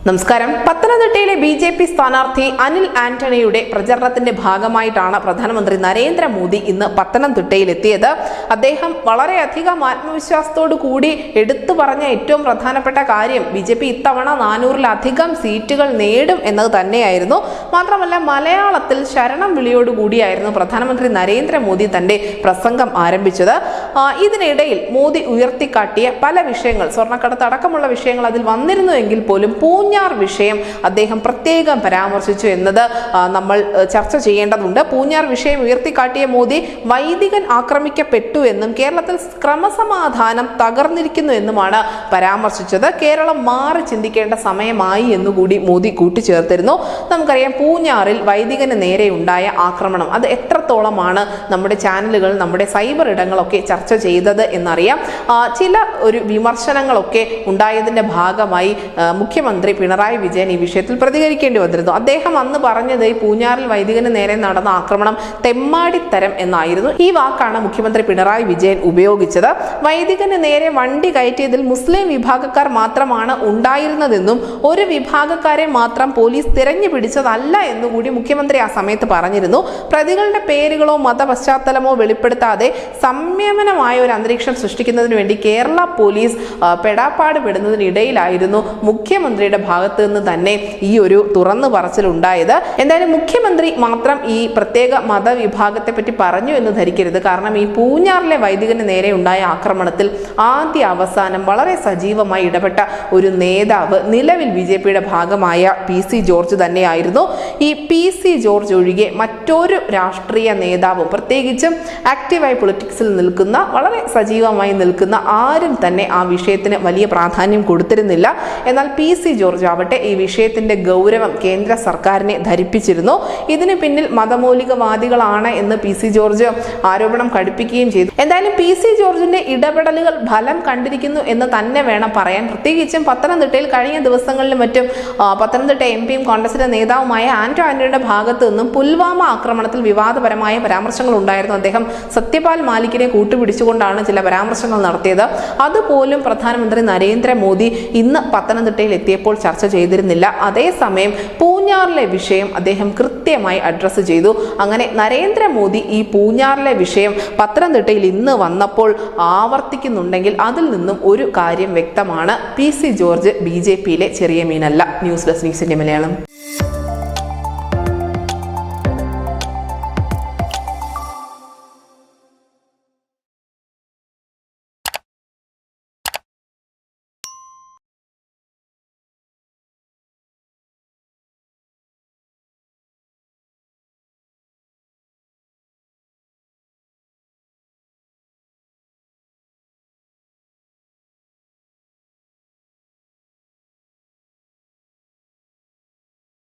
നമസ്കാരം. പത്തനംതിട്ടയിലെ ബി.ജെ.പി. സ്ഥാനാർത്ഥി അനിൽ ആന്റണിയുടെ പ്രചരണത്തിന്റെ ഭാഗമായിട്ടാണ് പ്രധാനമന്ത്രി നരേന്ദ്രമോദി ഇന്ന് പത്തനംതിട്ടയിൽ എത്തിയത്. അദ്ദേഹം വളരെയധികം ആത്മവിശ്വാസത്തോടു കൂടി എടുത്തു പറഞ്ഞ ഏറ്റവും പ്രധാനപ്പെട്ട കാര്യം ബി.ജെ.പി. ഇത്തവണ 400-ലധികം സീറ്റുകൾ നേടും എന്നത് തന്നെയായിരുന്നു. മാത്രമല്ല, മലയാളത്തിൽ ശരണം വിളിയോടുകൂടിയായിരുന്നു പ്രധാനമന്ത്രി നരേന്ദ്രമോദി തന്റെ പ്രസംഗം ആരംഭിച്ചത്. ഇതിനിടയിൽ മോദി ഉയർത്തിക്കാട്ടിയ പല വിഷയങ്ങൾ, സ്വർണ്ണക്കടത്ത് അടക്കമുള്ള വിഷയങ്ങൾ അതിൽ വന്നിരുന്നുവെങ്കിൽ പോലും പൂഞ്ഞാർ വിഷയം അദ്ദേഹം പ്രത്യേകം പരാമർശിച്ചു എന്നത് നമ്മൾ ചർച്ച ചെയ്യേണ്ടതുണ്ട്. പൂഞ്ഞാർ വിഷയം ഉയർത്തിക്കാട്ടിയ മോദി വൈദികൻ ആക്രമിക്കപ്പെട്ടു എന്നും കേരളത്തിൽ ക്രമസമാധാനം തകർന്നിരിക്കുന്നു എന്നുമാണ് പരാമർശിച്ചത്. കേരളം മാറി ചിന്തിക്കേണ്ട സമയമായി എന്നുകൂടി മോദി കൂട്ടിച്ചേർത്തിരുന്നു. നമുക്കറിയാം, പൂഞ്ഞാറിൽ വൈദികന് നേരെ ഉണ്ടായ ആക്രമണം അത് എത്രത്തോളമാണ് നമ്മുടെ ചാനലുകൾ, നമ്മുടെ സൈബർ ഇടങ്ങളൊക്കെ ചർച്ച ചെയ്തത് എന്നറിയാം. ചില ഒരു വിമർശനങ്ങളൊക്കെ ഉണ്ടായതിന്റെ ഭാഗമായി മുഖ്യമന്ത്രി പിണറായി വിജയൻ ഈ വിഷയത്തിൽ പ്രതികരിക്കേണ്ടി വന്നിരുന്നു. അദ്ദേഹം അന്ന് പറഞ്ഞത് ഈ പൂഞ്ഞാറിൽ വൈദികന് നേരെ നടന്ന ആക്രമണം തെമ്മാടിത്തരം എന്നായിരുന്നു. ഈ വാക്കാണ് മുഖ്യമന്ത്രി പിണറായി വിജയൻ ഉപയോഗിച്ചത്. വൈദികന് നേരെ വണ്ടി കയറ്റിയതിൽ മുസ്ലിം വിഭാഗക്കാർ മാത്രമാണ് ഉണ്ടായിരുന്നതെന്നും ഒരു വിഭാഗക്കാരെ മാത്രം പോലീസ് തിരഞ്ഞു പിടിച്ചതല്ല എന്നുകൂടി മുഖ്യമന്ത്രി ആ സമയത്ത് പറഞ്ഞിരുന്നു. പ്രതികളുടെ പേരുകളോ മത പശ്ചാത്തലമോ വെളിപ്പെടുത്താതെ സംയമനമായ ഒരു അന്തരീക്ഷം സൃഷ്ടിക്കുന്നതിന് വേണ്ടി കേരള പോലീസ് പെടാപ്പാട് പെടുന്നതിനിടയിലായിരുന്നു മുഖ്യമന്ത്രിയുടെ ഭാഗത്ത് നിന്ന് തന്നെ ഈ ഒരു തുറന്നു പറച്ചിലുണ്ടായത്. എന്തായാലും മുഖ്യമന്ത്രി മാത്രം ഈ പ്രത്യേക മതവിഭാഗത്തെ പറ്റി പറഞ്ഞു എന്ന് ധരിക്കരുത്. കാരണം ഈ പൂഞ്ഞാറിലെ വൈദികന് നേരെ ഉണ്ടായ ആക്രമണത്തിൽ ആദ്യ അവസാനം വളരെ സജീവമായി ഇടപെട്ട ഒരു നേതാവ് നിലവിൽ ബി.ജെ.പിയുടെ ഭാഗമായ പി.സി. ജോർജ് തന്നെയായിരുന്നു. ഈ പി.സി. ജോർജ് ഒഴികെ മറ്റൊരു രാഷ്ട്രീയ നേതാവും, പ്രത്യേകിച്ചും ആക്റ്റീവായി പൊളിറ്റിക്സിൽ നിൽക്കുന്ന, വളരെ സജീവമായി നിൽക്കുന്ന ആരും തന്നെ ആ വിഷയത്തിന് വലിയ പ്രാധാന്യം കൊടുത്തിരുന്നില്ല. എന്നാൽ പി.സി. ജോർജ് ആവട്ടെ ഈ വിഷയത്തിന്റെ ഗൗരവം കേന്ദ്ര സർക്കാരിനെ ധരിപ്പിച്ചിരുന്നു. ഇതിന് പിന്നിൽ മതമൗലികവാദികളാണ് എന്ന് പി.സി. ജോർജ് ആരോപണം കടുപ്പിക്കുകയും ചെയ്തു. എന്തായാലും പി.സി. ജോർജിന്റെ ഇടപെടലുകൾ ഫലം കണ്ടിരിക്കുന്നു എന്ന് തന്നെ വേണം പറയാൻ. പ്രത്യേകിച്ചും പത്തനംതിട്ടയിൽ കഴിഞ്ഞ ദിവസങ്ങളിലും മറ്റും പത്തനംതിട്ട എം.പിയും കോൺഗ്രസിന്റെ നേതാവുമായ ആന്റണിയുടെ ഭാഗത്തു നിന്നും പുൽവാമ ആക്രമണത്തിൽ വിവാദപരമായ പരാമർശങ്ങൾ ഉണ്ടായിരുന്നു. അദ്ദേഹം സത്യപാൽ മാലിക്കിനെ കൂട്ടുപിടിച്ചുകൊണ്ടാണ് ചില പരാമർശങ്ങൾ നടത്തിയത്. അതുപോലും പ്രധാനമന്ത്രി നരേന്ദ്രമോദി ഇന്ന് പത്തനംതിട്ടയിൽ എത്തിയപ്പോൾ ചർച്ച ചെയ്തിരുന്നില്ല. അതേസമയം പൂഞ്ഞാറിലെ വിഷയം അദ്ദേഹം കൃത്യമായി അഡ്രസ്സ് ചെയ്തു. അങ്ങനെ നരേന്ദ്രമോദി ഈ പൂഞ്ഞാറിലെ വിഷയം പത്തനംതിട്ടയിൽ ഇന്ന് വന്നപ്പോൾ ആവർത്തിക്കുന്നുണ്ടെങ്കിൽ അതിൽ നിന്നും ഒരു കാര്യം വ്യക്തമാണ്: പി.സി. ജോർജ് ബി.ജെ.പിയിലെ ചെറിയ മീനല്ല. News desk news India Malayalam.